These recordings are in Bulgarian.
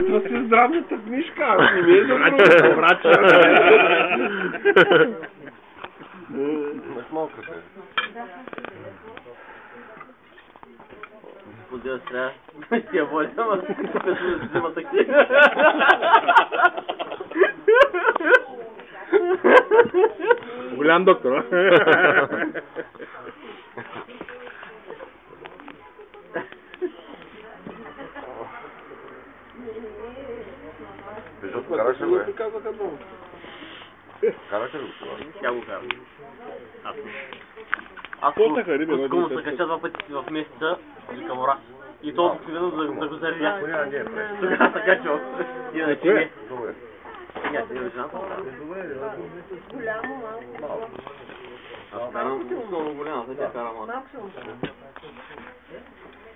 Това си здравната книжка, аз не ми е за врача. Малко се. Подел трябва. Ще я воля, ама като да взема такива. Голям доктор, а? Бежот, караш ли го е? Казаха много. Караш ли го това? Тя го кара. Аз Пуснаха риби, пускам му се кача 2 пъти в месеца, викам ура. И то обикновено да го зарежа. Тогава се качвам. Иначе не. Добре. Тя си е жената. Голямо, малко. Аз карам много голяма, за тя карам малко. Малко съм.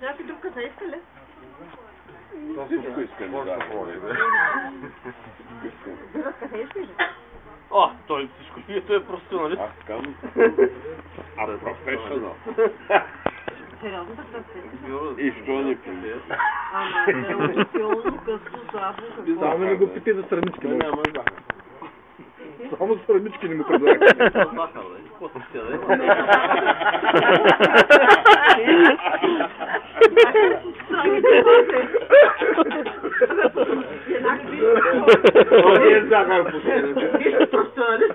Някой друг къса иска ли? Това всичко искам, да. Друг къса иска ли? О, той всичко пие, той е професионалист. Аз искам. А професионал. Сериозно така се. И що не пие? Ама, е силно, късно, слабо, какво? Само не го пите за срамички. Няма захар. Само срамички не му предлагат. Захар, бе. Какво се ще да е? Не е захар по себе. Професионалист.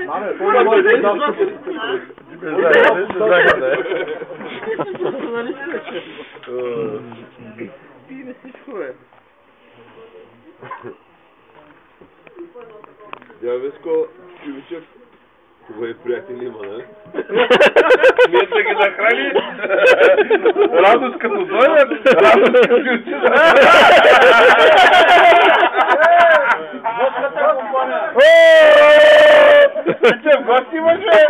Маме, по-добре да е захар. Пиме всичко, бе. Я Веско Чивичев, твои приятели има, да? Ние да ги нахрани. Радост като дойдат, радост като си отида. Че в гости имаше?